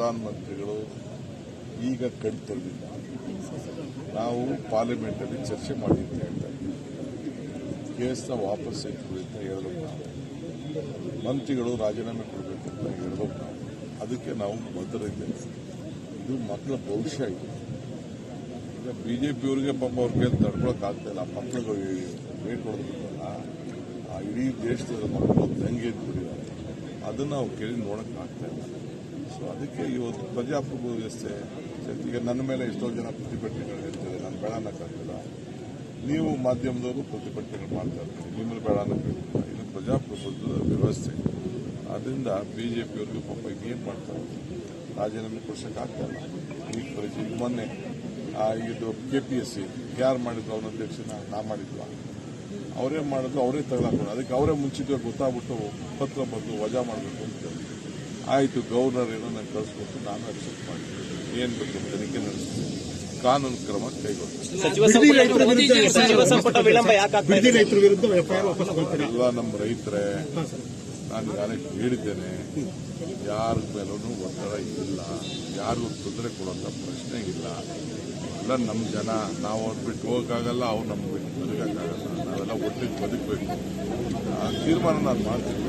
ಪ್ರಧಾನಮಂತ್ರಿಗಳು ಈಗ ಕಣ್ತರಲಿಲ್ಲ. ನಾವು ಪಾರ್ಲಿಮೆಂಟಲ್ಲಿ ಚರ್ಚೆ ಮಾಡಿ ಅಂತ ಹೇಳ್ತಾ ಇದ್ದೀವಿ. ಕೇಸ್ನ ವಾಪಸ್ ಎತ್ಕೊಳ್ಳಿ ಅಂತ ಹೇಳಬೇಕು ನಾವು. ಮಂತ್ರಿಗಳು ರಾಜೀನಾಮೆ ಕೊಡಬೇಕು ಅಂತ ಹೇಳಬೇಕು ನಾವು. ಅದಕ್ಕೆ ನಾವು ಬದ್ಧರಿದ್ದೇವೆ. ಇದು ಮಕ್ಕಳ ಭವಿಷ್ಯ ಇದೆ. ಈಗ ಬಿಜೆಪಿಯವರಿಗೆ ಪಾಪ ಅವ್ರ ಮೇಲೆ ತಡ್ಕೊಳಕ್ಕಾಗ್ತಾಯಿಲ್ಲ. ಮಕ್ಕಳುಗಳು ವೇಟ್ ಹೊಡೆದ್ಬಿಟ್ಟಲ್ಲ, ಆ ಇಡೀ ದೇಶದ ಮಕ್ಕಳು ದಂಗೆ ಎದ್ಬಿಟ್ಟಿದ್ದಾರೆ. ಅದನ್ನು ನಾವು ಕೇಳಿ ನೋಡೋಕ್ಕಾಗ್ತಾಯಿಲ್ಲ. ಸೊ ಅದಕ್ಕೆ ಇವತ್ತು ಪ್ರಜಾಪ್ರಭುತ್ವ ವ್ಯವಸ್ಥೆ ಈಗ ನನ್ನ ಮೇಲೆ ಎಷ್ಟೋ ಜನ ಪ್ರತಿಭಟನೆಗಳು ಇರ್ತದೆ. ನಾನು ಬೇಡ ಅನ್ನಕ್ಕಾಗ್ತಿಲ್ಲ. ನೀವು ಮಾಧ್ಯಮದವರು ಪ್ರತಿಭಟನೆಗಳು ಮಾಡ್ತಾ ಇರ್ತೀರಿ, ನಿಮ್ಮಲ್ಲಿ ಬೇಡ ಅನ್ನಕ್ಕಾಗ್ತಿಲ್ಲ. ಇದು ಪ್ರಜಾಪ್ರಭುತ್ವದ ವ್ಯವಸ್ಥೆ. ಅದರಿಂದ ಬಿಜೆಪಿಯವ್ರಿಗೆ ಪಾಪ ಏನು ಮಾಡ್ತಾರೆ, ರಾಜೀನಾಮೆ ಕೊಡ್ಸೋಕ್ಕಾಗ್ತಾಯಿಲ್ಲ. ಈಗ ಪರಿಸ್ಥಿತಿ ಮೊನ್ನೆ ಇದು KPSC ಯಾರು ಮಾಡಿದ್ರು, ಅವನ ಅಧ್ಯಕ್ಷನ ನಾ ಮಾಡಿದ್ವಾ? ಅವರೇ ಮಾಡಿದ್ರು, ಅವರೇ ತಗೊಳಕೊಂಡು ಅದಕ್ಕೆ ಅವರೇ ಮುಂಚಿತವಾಗಿ ಗೊತ್ತಾಗ್ಬಿಟ್ಟು ಪತ್ರ ಬಂದು ವಜಾ ಮಾಡಬೇಕು ಅಂತ ಆಯಿತು. ಗವರ್ನರ್ ಏನೋ ನಾನು ಕಳಿಸ್ಕೊಟ್ಟು ನಾನು ಅಕ್ಸೆಪ್ಟ್ ಮಾಡಿದ್ದೀನಿ. ಏನು ಬೇಕು ತನಿಖೆ ನಡೆಸ್ತೀನಿ, ಕಾನೂನು ಕ್ರಮ ಕೈಗೊಳ್ತೀನಿ. ಎಲ್ಲ ನಮ್ಮ ರೈತರೇ, ನಾನು ಈಗಾಗಲೇ ಹೇಳಿದ್ದೇನೆ, ಯಾರ ಮೇಲೂ ಒತ್ತಡ ಇಲ್ಲ, ಯಾರಿಗೂ ತೊಂದರೆ ಕೊಡುವಂಥ ಪ್ರಶ್ನೆ ಇಲ್ಲ. ಎಲ್ಲ ನಮ್ಮ ಜನ, ನಾವು ಅವ್ರು ಬಿಟ್ಟು ಹೋಗೋಕ್ಕಾಗಲ್ಲ, ಅವ್ರು ನಮ್ಗೆ ಬಿಟ್ಟು ಬದುಕೋಕ್ಕಾಗಲ್ಲ. ನಾವೆಲ್ಲ ಒಟ್ಟಿಗೆ ಬದುಕಬೇಕು. ಆ ತೀರ್ಮಾನ ನಾನು ಮಾಡ್ತೀನಿ.